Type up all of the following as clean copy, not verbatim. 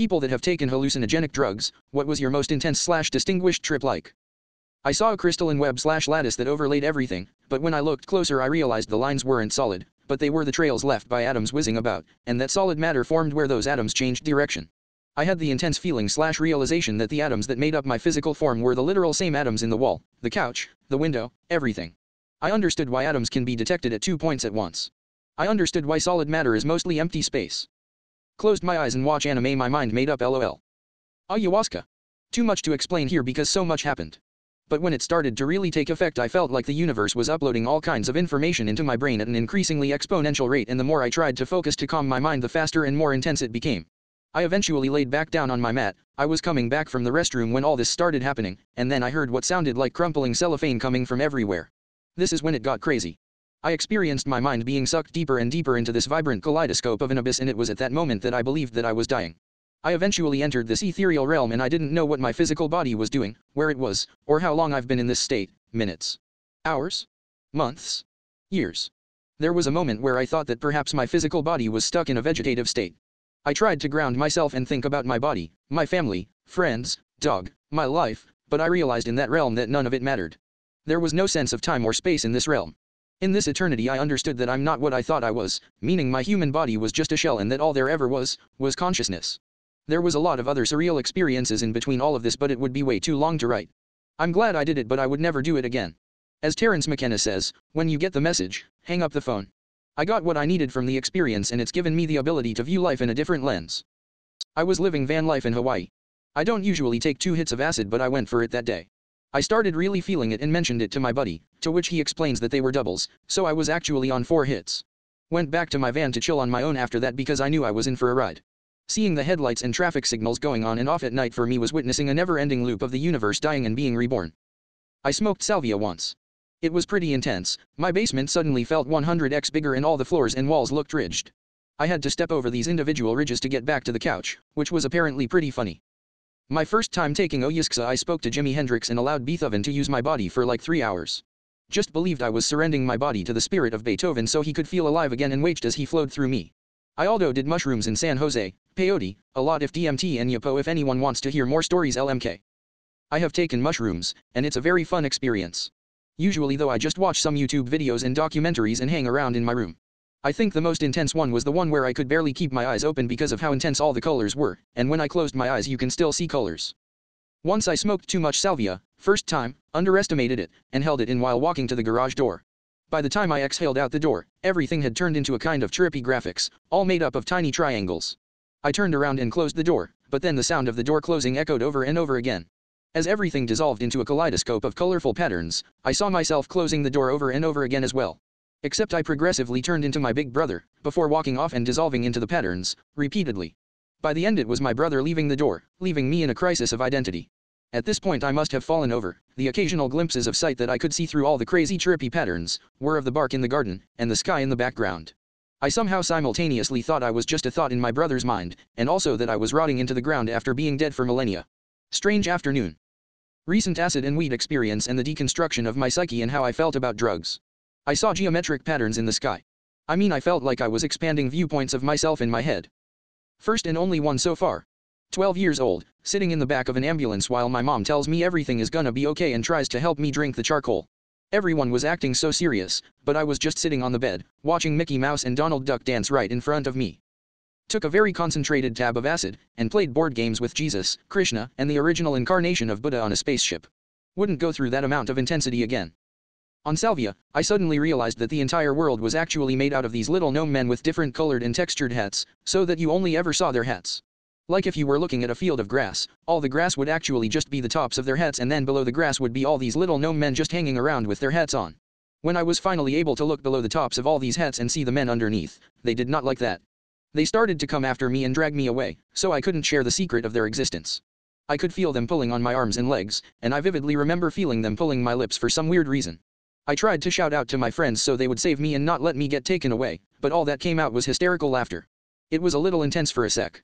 people that have taken hallucinogenic drugs, what was your most intense/distinguished trip like? I saw a crystalline web/lattice that overlaid everything, but when I looked closer I realized the lines weren't solid, but they were the trails left by atoms whizzing about, and that solid matter formed where those atoms changed direction. I had the intense feeling/realization that the atoms that made up my physical form were the literal same atoms in the wall, the couch, the window, everything. I understood why atoms can be detected at 2 points at once. I understood why solid matter is mostly empty space. Closed my eyes and watch anime, my mind made up LOL. Ayahuasca. Too much to explain here because so much happened. But when it started to really take effect I felt like the universe was uploading all kinds of information into my brain at an increasingly exponential rate, and the more I tried to focus to calm my mind the faster and more intense it became. I eventually laid back down on my mat. I was coming back from the restroom when all this started happening, and then I heard what sounded like crumpling cellophane coming from everywhere. This is when it got crazy. I experienced my mind being sucked deeper and deeper into this vibrant kaleidoscope of an abyss, and it was at that moment that I believed that I was dying. I eventually entered this ethereal realm and I didn't know what my physical body was doing, where it was, or how long I've been in this state. Minutes. Hours. Months. Years. There was a moment where I thought that perhaps my physical body was stuck in a vegetative state. I tried to ground myself and think about my body, my family, friends, dog, my life, but I realized in that realm that none of it mattered. There was no sense of time or space in this realm. In this eternity I understood that I'm not what I thought I was, meaning my human body was just a shell and that all there ever was consciousness. There was a lot of other surreal experiences in between all of this, but it would be way too long to write. I'm glad I did it, but I would never do it again. As Terence McKenna says, when you get the message, hang up the phone. I got what I needed from the experience and it's given me the ability to view life in a different lens. I was living van life in Hawaii. I don't usually take 2 hits of acid, but I went for it that day. I started really feeling it and mentioned it to my buddy, to which he explains that they were doubles, so I was actually on 4 hits. Went back to my van to chill on my own after that because I knew I was in for a ride. Seeing the headlights and traffic signals going on and off at night for me was witnessing a never-ending loop of the universe dying and being reborn. I smoked salvia once. It was pretty intense. My basement suddenly felt 100x bigger and all the floors and walls looked ridged. I had to step over these individual ridges to get back to the couch, which was apparently pretty funny. My first time taking ayahuasca I spoke to Jimi Hendrix and allowed Beethoven to use my body for like 3 hours. Just believed I was surrendering my body to the spirit of Beethoven so he could feel alive again and watched as he flowed through me. I also did mushrooms in San Jose, peyote, a lot of DMT and yapo if anyone wants to hear more stories LMK. I have taken mushrooms, and it's a very fun experience. Usually though I just watch some YouTube videos and documentaries and hang around in my room. I think the most intense one was the one where I could barely keep my eyes open because of how intense all the colors were, and when I closed my eyes you can still see colors. Once I smoked too much salvia, first time, underestimated it, and held it in while walking to the garage door. By the time I exhaled out the door, everything had turned into a kind of trippy graphics, all made up of tiny triangles. I turned around and closed the door, but then the sound of the door closing echoed over and over again. As everything dissolved into a kaleidoscope of colorful patterns, I saw myself closing the door over and over again as well. Except I progressively turned into my big brother, before walking off and dissolving into the patterns, repeatedly. By the end it was my brother leaving the door, leaving me in a crisis of identity. At this point I must have fallen over. The occasional glimpses of sight that I could see through all the crazy trippy patterns, were of the bark in the garden, and the sky in the background. I somehow simultaneously thought I was just a thought in my brother's mind, and also that I was rotting into the ground after being dead for millennia. Strange afternoon. Recent acid and weed experience and the deconstruction of my psyche and how I felt about drugs. I saw geometric patterns in the sky. I felt like I was expanding viewpoints of myself in my head. First and only one so far. 12 years old, sitting in the back of an ambulance while my mom tells me everything is gonna be okay and tries to help me drink the charcoal. Everyone was acting so serious, but I was just sitting on the bed, watching Mickey Mouse and Donald Duck dance right in front of me. Took a very concentrated tab of acid, and played board games with Jesus, Krishna, and the original incarnation of Buddha on a spaceship. Wouldn't go through that amount of intensity again. On salvia, I suddenly realized that the entire world was actually made out of these little gnome men with different colored and textured hats, so that you only ever saw their hats. Like if you were looking at a field of grass, all the grass would actually just be the tops of their hats, and then below the grass would be all these little gnome men just hanging around with their hats on. When I was finally able to look below the tops of all these hats and see the men underneath, they did not like that. They started to come after me and drag me away, so I couldn't share the secret of their existence. I could feel them pulling on my arms and legs, and I vividly remember feeling them pulling my lips for some weird reason. I tried to shout out to my friends so they would save me and not let me get taken away, but all that came out was hysterical laughter. It was a little intense for a sec.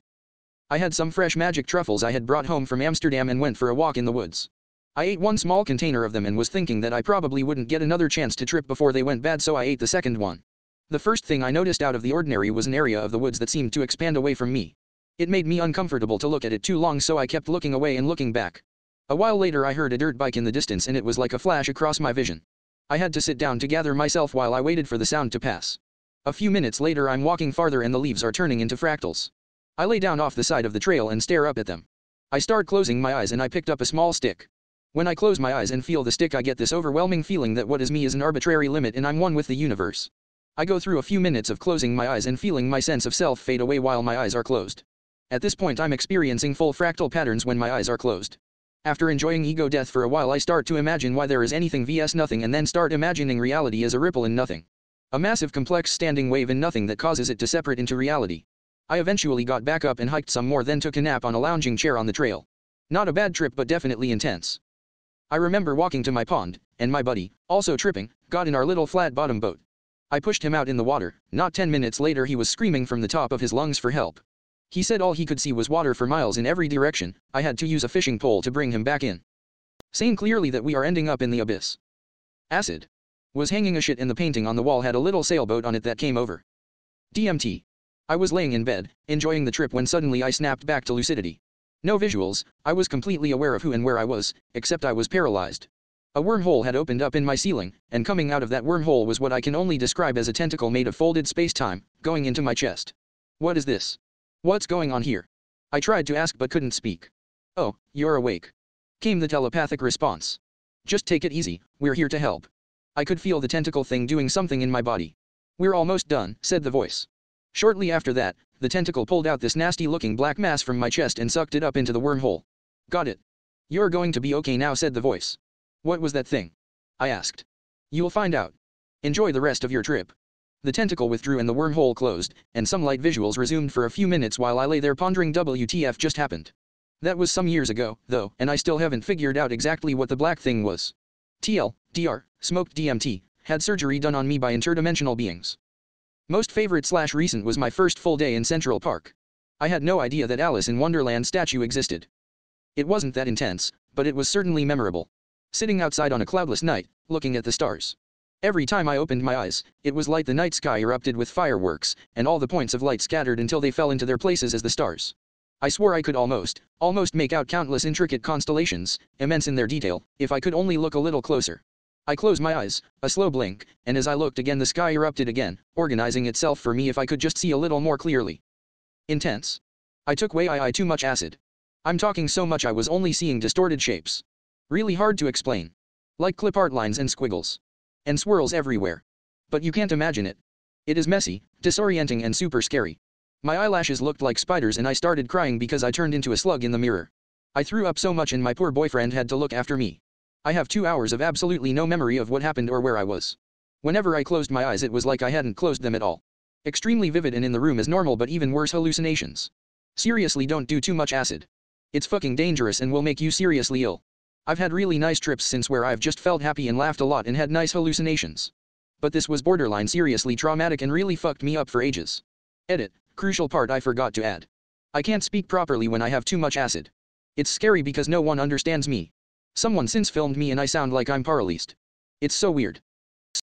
I had some fresh magic truffles I had brought home from Amsterdam and went for a walk in the woods. I ate one small container of them and was thinking that I probably wouldn't get another chance to trip before they went bad, so I ate the second one. The first thing I noticed out of the ordinary was an area of the woods that seemed to expand away from me. It made me uncomfortable to look at it too long, so I kept looking away and looking back. A while later I heard a dirt bike in the distance and it was like a flash across my vision. I had to sit down to gather myself while I waited for the sound to pass. A few minutes later I'm walking farther and the leaves are turning into fractals. I lay down off the side of the trail and stare up at them. I start closing my eyes and I picked up a small stick. When I close my eyes and feel the stick I get this overwhelming feeling that what is me is an arbitrary limit and I'm one with the universe. I go through a few minutes of closing my eyes and feeling my sense of self fade away while my eyes are closed. At this point I'm experiencing full fractal patterns when my eyes are closed. After enjoying ego death for a while I start to imagine why there is anything vs nothing and then start imagining reality as a ripple in nothing. A massive complex standing wave in nothing that causes it to separate into reality. I eventually got back up and hiked some more, then took a nap on a lounging chair on the trail. Not a bad trip but definitely intense. I remember walking to my pond, and my buddy, also tripping, got in our little flat bottom boat. I pushed him out in the water. Not 10 minutes later he was screaming from the top of his lungs for help. He said all he could see was water for miles in every direction. I had to use a fishing pole to bring him back in. Saying clearly that we are ending up in the abyss. Acid. Was hanging a shit and the painting on the wall had a little sailboat on it that came over. DMT. I was laying in bed, enjoying the trip when suddenly I snapped back to lucidity. No visuals, I was completely aware of who and where I was, except I was paralyzed. A wormhole had opened up in my ceiling, and coming out of that wormhole was what I can only describe as a tentacle made of folded space-time, going into my chest. What is this? What's going on here? I tried to ask but couldn't speak. Oh, you're awake. Came the telepathic response. Just take it easy, we're here to help. I could feel the tentacle thing doing something in my body. We're almost done, said the voice. Shortly after that, the tentacle pulled out this nasty-looking black mass from my chest and sucked it up into the wormhole. Got it. You're going to be okay now, said the voice. What was that thing? I asked. You'll find out. Enjoy the rest of your trip. The tentacle withdrew and the wormhole closed, and some light visuals resumed for a few minutes while I lay there pondering WTF just happened. That was some years ago, though, and I still haven't figured out exactly what the black thing was. DR, smoked DMT, had surgery done on me by interdimensional beings. Most favorite/recent was my first full day in Central Park. I had no idea that Alice in Wonderland statue existed. It wasn't that intense, but it was certainly memorable. Sitting outside on a cloudless night, looking at the stars. Every time I opened my eyes, it was like the night sky erupted with fireworks, and all the points of light scattered until they fell into their places as the stars. I swore I could almost make out countless intricate constellations, immense in their detail, if I could only look a little closer. I closed my eyes, a slow blink, and as I looked again the sky erupted again, organizing itself for me if I could just see a little more clearly. Intense. I took way too much acid. I'm talking so much I was only seeing distorted shapes. Really hard to explain. Like clip art lines and squiggles. And swirls everywhere. But you can't imagine it. It is messy, disorienting and super scary. My eyelashes looked like spiders and I started crying because I turned into a slug in the mirror. I threw up so much and my poor boyfriend had to look after me. I have 2 hours of absolutely no memory of what happened or where I was. Whenever I closed my eyes it was like I hadn't closed them at all. Extremely vivid and in the room as normal but even worse hallucinations. Seriously, don't do too much acid. It's fucking dangerous and will make you seriously ill. I've had really nice trips since where I've just felt happy and laughed a lot and had nice hallucinations. But this was borderline seriously traumatic and really fucked me up for ages. Edit, crucial part I forgot to add. I can't speak properly when I have too much acid. It's scary because no one understands me. Someone since filmed me and I sound like I'm paralyzed. It's so weird.